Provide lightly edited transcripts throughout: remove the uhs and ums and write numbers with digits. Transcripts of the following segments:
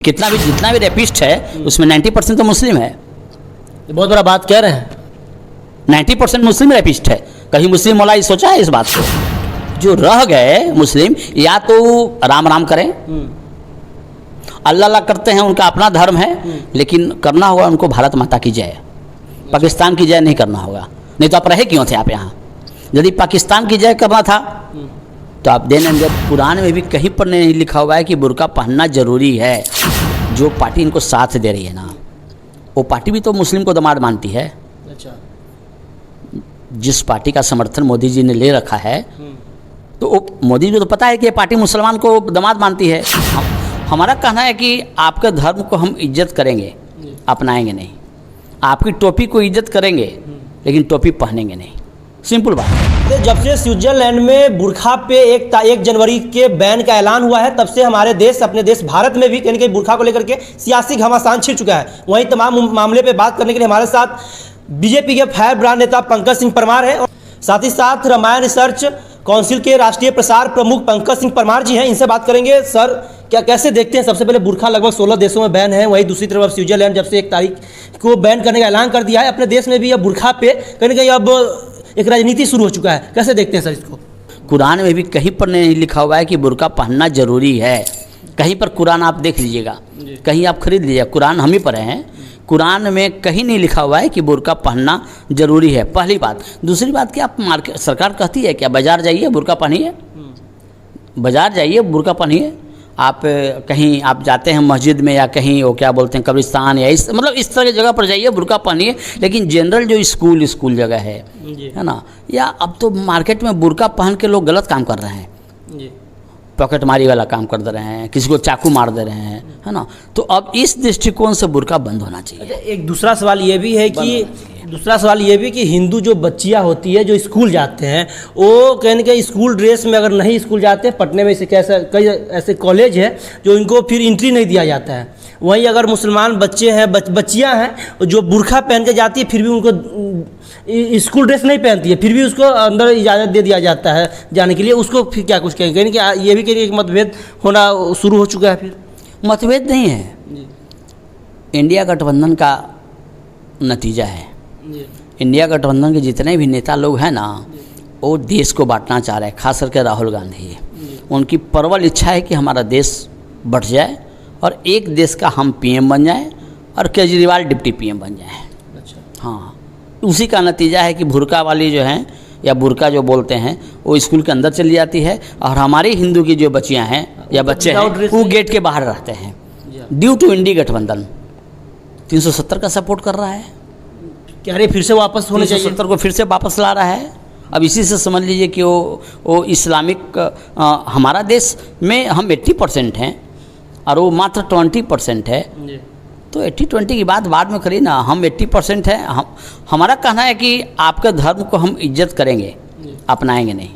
जितना भी रेपिस्ट है उसमें 90% तो मुस्लिम है। ये बहुत बड़ा बात कह रहे हैं। 90% मुस्लिम रेपिस्ट है। कहीं मुस्लिम मौला ये सोचा है इस बात को? जो रह गए मुस्लिम या तो राम राम करें, अल्लाह अल्लाह करते हैं, उनका अपना धर्म है, लेकिन करना होगा उनको भारत माता की जय, पाकिस्तान की जय नहीं करना होगा। नहीं तो आप रहे क्यों थे आप यहाँ? यदि पाकिस्तान की जय करना था तो आप देने कुरान में भी कहीं पर नहीं लिखा हुआ है कि बुर्का पहनना जरूरी है। जो पार्टी इनको साथ दे रही है ना, वो पार्टी भी तो मुस्लिम को दामाद मानती है। अच्छा। जिस पार्टी का समर्थन मोदी जी ने ले रखा है, तो वो मोदी जी को तो पता है कि ये पार्टी मुसलमान को दामाद मानती है। हमारा कहना है कि आपके धर्म को हम इज्जत करेंगे, अपनाएंगे नहीं। आपकी टोपी को इज्जत करेंगे, लेकिन टोपी पहनेंगे नहीं। सिंपल बात। जब से स्विट्जरलैंड में बुर्खा पे 1 जनवरी के बैन का ऐलान हुआ है, तब से हमारे देश, अपने देश भारत में भी कहीं न कहीं बुर्खा को लेकर के सियासी घमासान छिड़ चुका है। वहीं तमाम मामले पे बात करने के लिए हमारे साथ बीजेपी के फायर ब्रांड नेता पंकज सिंह परमार हैं और साथ ही साथ रामायण रिसर्च काउंसिल के राष्ट्रीय प्रसार प्रमुख पंकज सिंह परमार जी हैं। इनसे बात करेंगे। सर, क्या कैसे देखते हैं? सबसे पहले बुर्खा लगभग 16 देशों में बैन है, वहीं दूसरी तरफ स्विट्जरलैंड जब से 1 तारीख को बैन करने का ऐलान कर दिया है, अपने देश में भी अब बुर्खा पे कहीं न कहीं अब एक राजनीति शुरू हो चुका है। कैसे देखते हैं सर इसको? कुरान में भी कहीं पर नहीं लिखा हुआ है कि बुर्का पहनना जरूरी है। कहीं पर कुरान आप देख लीजिएगा, कहीं आप खरीद लीजिएगा, कुरान हम ही पढ़े हैं, कुरान में कहीं नहीं लिखा हुआ है कि बुर्का पहनना जरूरी है। पहली बात। दूसरी बात कि आप मार्केट, सरकार कहती है क्या बाजार जाइए बुर्का पहनिए, बाजार जाइए बुर्का पहनिए। आप कहीं आप जाते हैं मस्जिद में या कहीं वो क्या बोलते हैं कब्रिस्तान या इस मतलब इस तरह की जगह पर जाइए बुर्का पहनिए। लेकिन जनरल जो स्कूल जगह है ना, या अब तो मार्केट में बुर्का पहन के लोग गलत काम कर रहे हैं, पॉकेटमारी वाला काम कर दे रहे हैं, किसी को चाकू मार दे रहे हैं, है ना। तो अब इस दृष्टिकोण से बुर्का बंद होना चाहिए। एक दूसरा सवाल ये भी है कि हिंदू जो बच्चियां होती है जो स्कूल जाते हैं, वो कहीं न कहीं स्कूल ड्रेस में अगर नहीं स्कूल जाते हैं, पटने में कई ऐसे कॉलेज है जो इनको फिर एंट्री नहीं दिया जाता है। वहीं अगर मुसलमान बच्चे हैं, बच्चियां हैं जो बुर्खा पहन के जाती है, फिर भी उनको स्कूल ड्रेस नहीं पहनती है, फिर भी उसको अंदर इजाज़त दे दिया जाता है जाने के लिए। उसको फिर क्या कुछ कहेंगे? कि ये भी कहीं एक मतभेद होना शुरू हो चुका है। फिर मतभेद नहीं है, इंडिया गठबंधन का नतीजा है। इंडिया गठबंधन के जितने भी नेता लोग हैं ना, वो देश को बांटना चाह रहे हैं, खास करके राहुल गांधी। उनकी प्रबल इच्छा है कि हमारा देश बढ़ जाए और एक देश का हम पीएम बन जाएं और केजरीवाल डिप्टी पीएम बन जाएं। अच्छा। हाँ, उसी का नतीजा है कि बुर्का वाली जो हैं या बुर्का जो बोलते हैं वो स्कूल के अंदर चली जाती है और हमारी हिंदू की जो बच्चियाँ हैं या बच्चे हैं वो गेट के बाहर रहते हैं। ड्यू टू इंडिया गठबंधन 370 का सपोर्ट कर रहा है। क्या अरे फिर से वापस होने चाहिए? 370 को फिर से वापस ला रहा है। अब इसी से समझ लीजिए कि वो इस्लामिक हमारा देश में हम 80% हैं और वो मात्र 20% है। तो 80-20 की बात बाद में करिए ना, हम 80% हैं। हमारा कहना है कि आपके धर्म को हम इज्जत करेंगे, अपनाएंगे नहीं।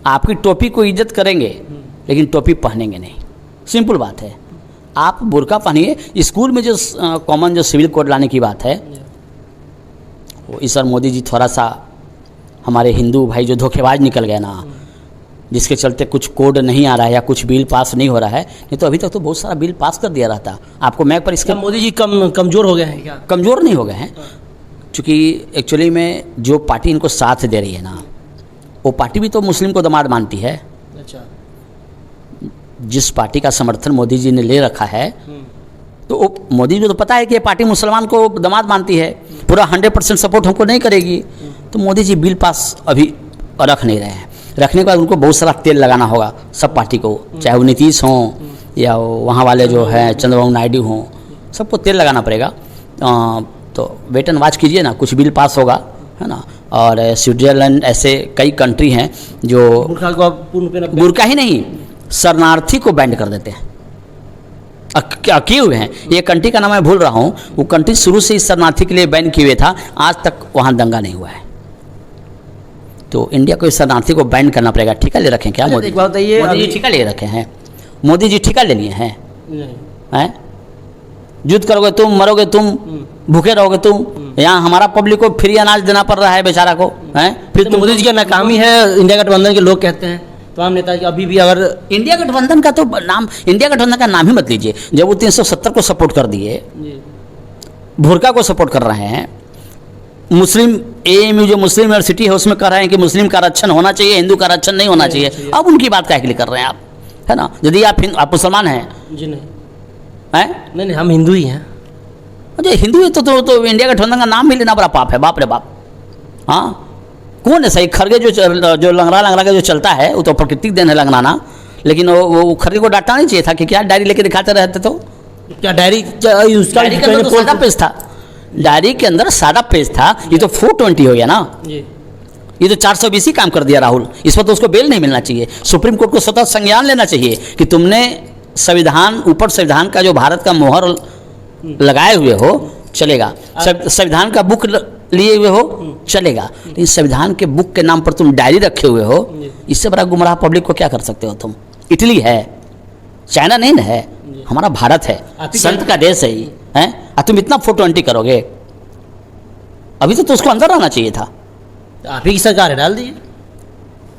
आपकी टोपी को इज्जत करेंगे, लेकिन टोपी पहनेंगे नहीं। सिंपल बात है। आप बुर्का पहनिए। स्कूल में जो कॉमन जो सिविल कोड लाने की बात है, वो इस बार मोदी जी थोड़ा सा हमारे हिंदू भाई जो धोखेबाज निकल गए ना, जिसके चलते कुछ कोड नहीं आ रहा है या कुछ बिल पास नहीं हो रहा है। नहीं तो अभी तक तो बहुत सारा बिल पास कर दिया रहता। आपको मैं पर इसका मोदी जी कमज़ोर हो गए हैं क्या? कमज़ोर नहीं हो गए हैं, क्योंकि एक्चुअली में जो पार्टी इनको साथ दे रही है ना, वो पार्टी भी तो मुस्लिम को दामाद मानती है। अच्छा। जिस पार्टी का समर्थन मोदी जी ने ले रखा है, तो वो मोदी जी को तो पता है कि ये पार्टी मुसलमान को दामाद मानती है, पूरा 100% सपोर्ट हमको नहीं करेगी। तो मोदी जी बिल पास अभी रख नहीं रहे हैं। रखने के बाद उनको बहुत सारा तेल लगाना होगा सब पार्टी को, चाहे वो नीतीश हों या वहाँ वाले जो है चंद्रबाबू नायडू हों, सबको तेल लगाना पड़ेगा। तो वेट एंड वॉच कीजिए ना, कुछ बिल पास होगा, है ना। और स्विट्जरलैंड ऐसे कई कंट्री हैं जो बुर्का ही नहीं, शरणार्थी को बैंड कर देते हैं। क्या किए हुए हैं? ये कंट्री का नाम मैं भूल रहा हूँ। वो कंट्री शुरू से इस शरणार्थी के लिए बैन किए हुए था, आज तक वहाँ दंगा नहीं हुआ है। तो इंडिया को इस शरणार्थी को बैन करना पड़ेगा। ठेका ले रखे हैं क्या मोदी? मोदी जी ठेका ले रखे हैं। मोदी जी ठेका ले लिए हैं। युद्ध करोगे तुम, मरोगे तुम, भूखे रहोगे तुम। यहाँ हमारा पब्लिक को फ्री अनाज देना पड़ रहा है बेचारा को, हैं? फिर तो मोदी जी की नाकामी है, इंडिया गठबंधन के लोग कहते हैं। तमाम नेता कि अभी भी अगर इंडिया गठबंधन का तो नाम, इंडिया गठबंधन का नाम ही मत लीजिए। जब वो 370 को सपोर्ट कर दिए, भुरका को सपोर्ट कर रहे हैं, मुस्लिम एएमयू जो मुस्लिम यूनिवर्सिटी है उसमें कह रहे हैं कि मुस्लिम का आरक्षण होना चाहिए, हिंदू का आरक्षण नहीं होना चाहिए। अब उनकी बात काहे के लिए कर रहे हैं आप, है ना? यदि आप मुसलमान हैं, जी नहीं हैं? नहीं हम हिंदू ही हैं। अरे हिंदू है तो इंडिया गठबंधन का नाम भी लेना बड़ा पाप है, बाप रे बाप। हाँ, कौन है सही? खरगे जो लंगड़ा के जो चलता है वो तो प्राकृतिक देन है लंगड़ाना, लेकिन वो खरगे को डांटना नहीं चाहिए था कि क्या डायरी लेके दिखाते रहते। तो क्या डायरी डायरी के अंदर तो सादा पेज था, डायरी के अंदर सादा पेज था। ये तो 420 हो गया ना, ये तो 420 ही काम कर दिया राहुल। इस पर तो उसको बेल नहीं मिलना चाहिए। सुप्रीम कोर्ट को स्वतः संज्ञान लेना चाहिए कि तुमने संविधान, ऊपर संविधान का जो भारत का मोहर लगाए हुए हो चलेगा, संविधान का बुक लिए हुए हो चलेगा, लेकिन संविधान के बुक के नाम पर तुम डायरी रखे हुए हो, इससे बड़ा गुमराह पब्लिक को क्या कर सकते हो तुम? इटली है, चाइना नहीं है, हमारा भारत है, संत का देश है ये, हैं? और तुम इतना 420 करोगे? अभी तो उसको अंदर रहना चाहिए था। आप ही की सरकार है, डाल दीजिए।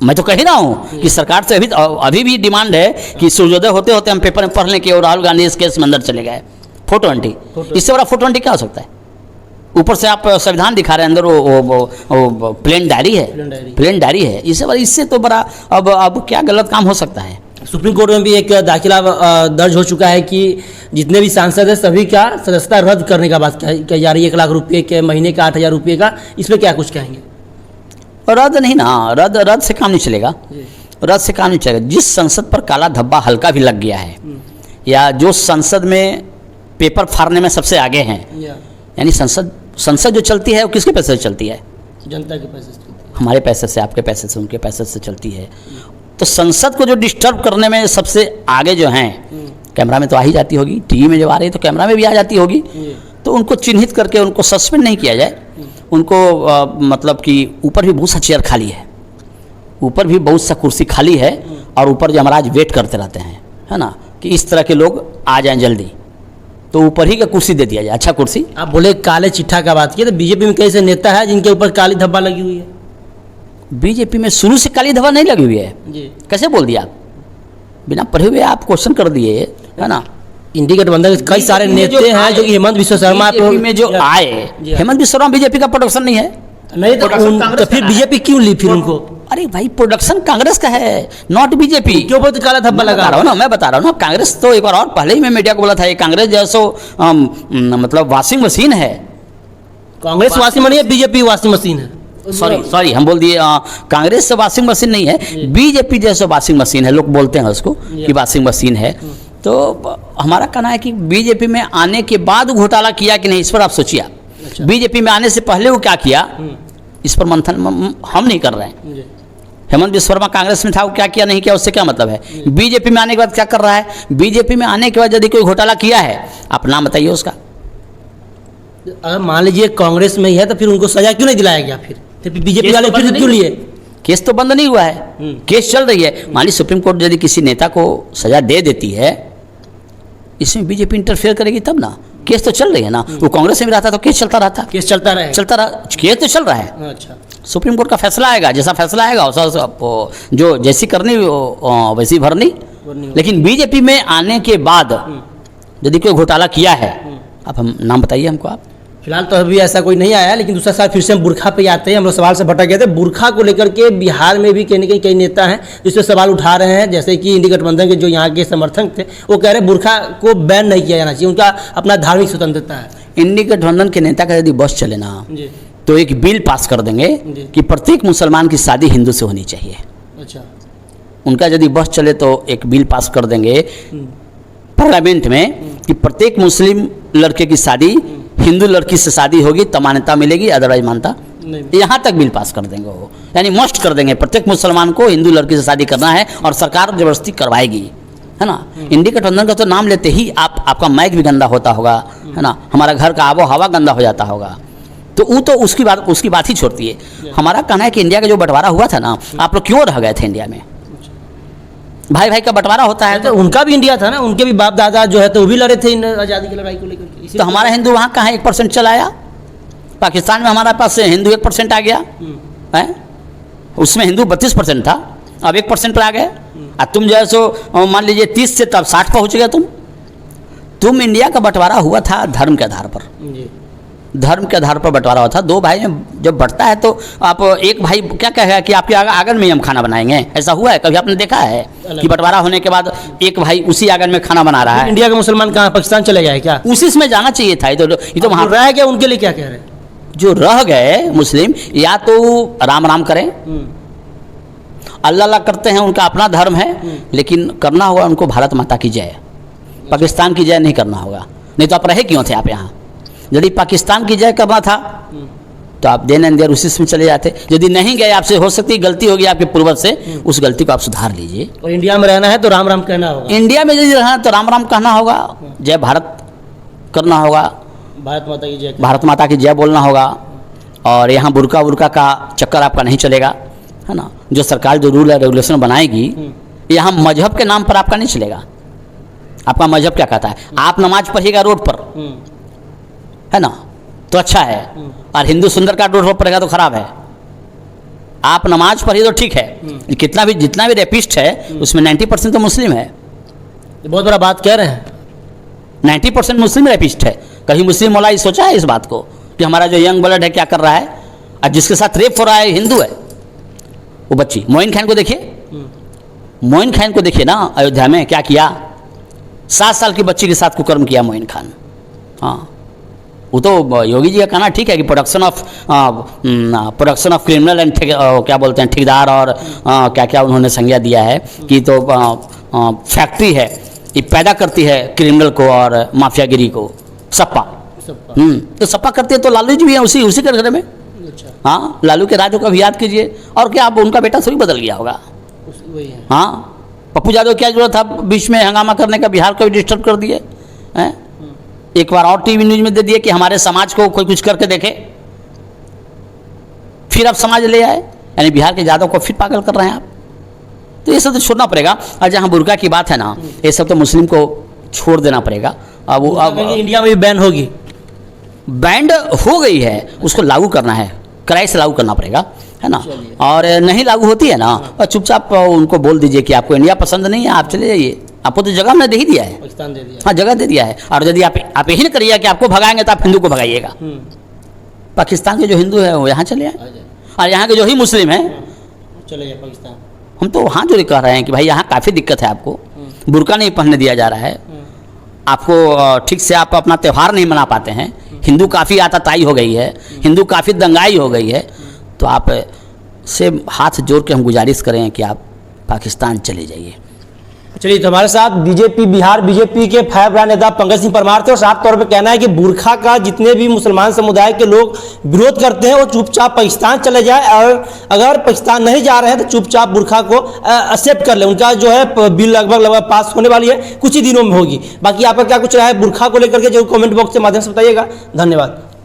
मैं तो कह ही रहा हूँ कि सरकार से अभी भी डिमांड है कि सूर्योदय होते होते हम पेपर में पढ़ लें कि राहुल गांधी इस केस में अंदर चले गए। 420, इससे बड़ा 420 क्या हो सकता है? ऊपर से आप संविधान दिखा रहे हैं, अंदर वो प्लेन डायरी है, प्लेन डायरी है। इससे तो बड़ा अब क्या गलत काम हो सकता है? सुप्रीम कोर्ट में भी एक दाखिला दर्ज हो चुका है कि जितने भी सांसद हैं सभी का सदस्यता रद्द करने का बात कही जा रही है। 1 लाख रुपये के महीने का, 8,000 रुपये का, इस पर क्या कुछ कहेंगे? रद्द नहीं ना, रद्द से काम नहीं चलेगा, रद्द से काम नहीं चलेगा। जिस संसद पर काला धब्बा हल्का भी लग गया है, या जो संसद में पेपर फाड़ने में सबसे आगे हैं, यानी संसद जो चलती है वो किसके पैसे से चलती है? जनता के पैसे से चलती है। हमारे पैसे से, आपके पैसे से, उनके पैसे से चलती है। तो संसद को जो डिस्टर्ब करने में सबसे आगे जो हैं, कैमरा में तो आ ही जाती होगी, टीवी में जब आ रही है तो कैमरा में भी आ जाती होगी, तो उनको चिन्हित करके उनको सस्पेंड नहीं किया जाए। उनको मतलब कि ऊपर भी बहुत सा चेयर खाली है, ऊपर भी बहुत सा कुर्सी खाली है, और ऊपर जो हमारा आज वेट करते रहते हैं, है ना, कि इस तरह के लोग आ जाएं जल्दी, तो ऊपर ही का कुर्सी दे दिया जाए, अच्छा कुर्सी। आप बोले काले चिट्ठा का बात किए, तो बीजेपी में कई से नेता है जिनके ऊपर काली धब्बा लगी हुई है। बीजेपी में शुरू से काली धब्बा नहीं लगी हुई है जी। कैसे बोल दिया आप? बिना पढ़े हुए आप क्वेश्चन कर दिए, है ना? इंडिया गठबंधन कई सारे नेता हैं जो कि हेमंत विश्व शर्मा में जो आए, हेमंत विश्व शर्मा बीजेपी का प्रोडक्शन नहीं है। नहीं तो फिर बीजेपी क्यों ली फिर उनको? अरे भाई, प्रोडक्शन कांग्रेस का है, नॉट बीजेपी। क्यों बहुत काला धब्बा लगा रहा हूँ ना, मैं बता रहा हूँ ना। कांग्रेस तो एक बार और पहले ही मैं मीडिया को बोला था, ये कांग्रेस जैसो मतलब वॉशिंग मशीन है। कांग्रेस वॉशिंग मशीन है, बीजेपी वॉशिंग मशीन है। सॉरी हम बोल दिए, कांग्रेस से वॉशिंग मशीन नहीं है, बीजेपी जैसे वॉशिंग मशीन है। लोग बोलते हैं उसको कि वॉशिंग मशीन है। तो हमारा कहना है कि बीजेपी में आने के बाद घोटाला किया कि नहीं, इस पर आप सोचिए। अच्छा। बीजेपी में आने से पहले वो क्या किया, इस पर मंथन हम नहीं कर रहे हैं। हेमंत विश्व शर्मा कांग्रेस में था, वो क्या किया नहीं किया उससे क्या मतलब है? बीजेपी में आने के बाद क्या कर रहा है? बीजेपी में आने के बाद यदि कोई घोटाला किया है, आप नाम बताइए उसका। अगर मान लीजिए कांग्रेस में ही है तो फिर उनको सजा क्यों नहीं दिलाया गया? फिर बीजेपी वाले फिर क्यों लिए? केस तो बंद नहीं हुआ है, केस चल रही है। मान लीजिए सुप्रीम कोर्ट यदि किसी नेता को सजा दे देती है, इसमें बीजेपी इंटरफेयर करेगी तब ना। केस तो चल रही है ना, वो कांग्रेस में भी रहता तो केस चलता रहता, केस चलता रहा, केस तो चल रहा है। अच्छा, सुप्रीम कोर्ट का फैसला आएगा, जैसा फैसला आएगा वैसा जो जैसी करनी वैसी भरनी। लेकिन बीजेपी में आने के बाद यदि कोई घोटाला किया है, आप हम नाम बताइए हमको आप। फिलहाल तो अभी ऐसा कोई नहीं आया, लेकिन दूसरा साल फिर से हम बुरखा पे आते हैं। हम लोग सवाल से भटक गए थे। बुरखा को लेकर के बिहार में भी कहीं न कहीं कई नेता हैं जिस पर सवाल उठा रहे हैं, जैसे कि इंडिया गठबंधन के जो यहाँ के समर्थक थे, वो कह रहे हैं बुरखा को बैन नहीं किया जाना चाहिए, उनका अपना धार्मिक स्वतंत्रता है। इंडिया गठबंधन के नेता का यदि बस चले ना, तो एक बिल पास कर देंगे कि प्रत्येक मुसलमान की शादी हिंदू से होनी चाहिए। अच्छा, उनका यदि बस चले तो एक बिल पास कर देंगे पार्लियामेंट में कि प्रत्येक मुस्लिम लड़के की शादी हिंदू लड़की से शादी होगी तो मान्यता मिलेगी, अदरवाइज मानता नहीं। यहाँ तक बिल पास कर देंगे वो, यानी मस्ट कर देंगे प्रत्येक मुसलमान को हिंदू लड़की से शादी करना है, और सरकार जबरदस्ती करवाएगी, है ना। इंडिया गठबंधन का तो नाम लेते ही आपका माइक भी गंदा होता होगा, है ना, हमारा घर का आबो हवा गंदा हो जाता होगा। तो वो तो उसकी बात ही छोड़ती है। हमारा कहना है कि इंडिया का जो बंटवारा हुआ था ना, आप लोग क्यों रह गए थे इंडिया में? भाई भाई का बंटवारा होता है, तो उनका भी इंडिया था ना, उनके भी बाप दादा जो है तो वो भी लड़े थे इन आज़ादी की लड़ाई को लेकर। तो हमारा हिंदू वहाँ कहाँ 1% चलाया? पाकिस्तान में हमारे पास हिंदू 1% आ गया है, उसमें हिंदू 32% था, अब 1% पर आ गए। और तुम जो है सो मान लीजिए 30 से तब 60 पहुँच गए तुम इंडिया का बंटवारा हुआ था धर्म के आधार पर। जी। धर्म के आधार पर बंटवारा हुआ था। दो भाई में जब बढ़ता है तो आप एक भाई क्या कहेगा कि आपके आंगन में हम खाना बनाएंगे? ऐसा हुआ है कभी आपने देखा है कि बंटवारा होने के बाद एक भाई उसी आंगन में खाना बना रहा है? इंडिया के मुसलमान कहाँ, पाकिस्तान चले गए क्या? उसी में जाना चाहिए था। ये तो वहाँ रह गया, उनके लिए क्या कह रहे हैं? जो रह गए मुस्लिम, या तो राम राम करें, अल्लाह अल्लाह करते हैं, उनका अपना धर्म है, लेकिन करना होगा उनको भारत माता की जय, पाकिस्तान की जय नहीं करना होगा। नहीं तो आप रहे क्यों थे आप यहाँ? यदि पाकिस्तान की जय करना था तो आप देन एंड देयर उसी में चले जाते। यदि नहीं गए, आपसे हो सकती गलती होगी आपके पूर्वज से, उस गलती को आप सुधार लीजिए। और इंडिया में रहना है तो राम राम कहना होगा। इंडिया में यदि रहना है तो राम राम कहना होगा, जय भारत करना होगा, भारत माता की जय, भारत माता की जय बोलना होगा। और यहाँ बुर्का वुर्का का चक्कर आपका नहीं चलेगा, है ना। जो सरकार जो रूल है रेगुलेशन बनाएगी, यहाँ मजहब के नाम पर आपका नहीं चलेगा। आपका मजहब क्या कहता है? आप नमाज पढ़िएगा रोड पर, है ना, तो अच्छा है। और हिंदू सुंदर का रोड पर पड़ेगा तो खराब है। आप नमाज पढ़िए तो ठीक है। जितना भी रेपिस्ट है उसमें 90% तो मुस्लिम है। बहुत बड़ा बात कह रहे हैं। 90% मुस्लिम रेपिस्ट है। कहीं मुस्लिम मौला ये सोचा है इस बात को कि हमारा जो यंग ब्लड है क्या कर रहा है? और जिसके साथ रेप हो रहा है हिंदू है, वो बच्ची। मोइन खान को देखिए, मोइन खान को देखिए ना, अयोध्या में क्या किया। 7 साल की बच्ची के साथ कुकर्म किया मोइन खान। हाँ, वो तो योगी जी का कहना ठीक है कि प्रोडक्शन ऑफ क्रिमिनल एंड क्या बोलते हैं ठेकेदार और क्या क्या उन्होंने संज्ञा दिया है कि तो फैक्ट्री है, ये पैदा करती है क्रिमिनल को और माफियागिरी को। सपा तो सपा करती है, तो लालू जी भी हैं उसी के घर में। हाँ, लालू के राजों का भी याद कीजिए। और क्या अब उनका बेटा थोड़ी बदल गया होगा? हाँ, पप्पू यादव क्या जरूरत था बीच में हंगामा करने का? बिहार को भी डिस्टर्ब कर दिए हैं। एक बार और टीवी न्यूज में दे दिए कि हमारे समाज को कोई कुछ करके देखे, फिर आप समाज ले आए, यानी बिहार के यादव को फिर पागल कर रहे हैं आप। तो ये सब तो छोड़ना पड़ेगा। और जहाँ बुर्का की बात है ना, ये सब तो मुस्लिम को छोड़ देना पड़ेगा। अब इंडिया में भी बैन होगी, बैंड हो गई है, उसको लागू करना है, कड़ाई से लागू करना पड़ेगा, है ना। और नहीं लागू होती है ना, और चुपचाप उनको बोल दीजिए कि आपको इंडिया पसंद नहीं है, आप चले जाइए। आपको तो जगह हमने दे ही दिया है, पाकिस्तान दे दिया। हाँ, जगह दे दिया है। और यदि आप यही नहीं करिए कि आपको भगाएंगे तो आप हिंदू को भगाइएगा। पाकिस्तान के जो हिंदू है वो यहाँ चले आए, और यहाँ के जो ही मुस्लिम हैं चले जाए पाकिस्तान। हम तो वहाँ जो कह रहे हैं कि भाई यहाँ काफ़ी दिक्कत है, आपको बुर्का नहीं पहनने दिया जा रहा है, आपको ठीक से आप अपना त्यौहार नहीं मना पाते हैं, हिंदू काफ़ी आताताई हो गई है, हिंदू काफ़ी दंगाई हो गई है। तो आप से हाथ जोड़ के हम गुजारिश करें कि आप पाकिस्तान चले जाइए। चलिए, तो हमारे साथ बीजेपी बिहार बीजेपी के फायरब्रांड नेता पंकज सिंह परमार थे। और साफ तौर पे कहना है कि बुर्खा का जितने भी मुसलमान समुदाय के लोग विरोध करते हैं वो चुपचाप पाकिस्तान चले जाए, और अगर पाकिस्तान नहीं जा रहे हैं तो चुपचाप बुर्खा को एक्सेप्ट कर ले। उनका जो है बिल लगभग पास होने वाली है, कुछ ही दिनों में होगी। बाकी आपका क्या कुछ रहा है बुर्खा को लेकर के, जो कमेंट बॉक्स के माध्यम से बताइएगा। धन्यवाद।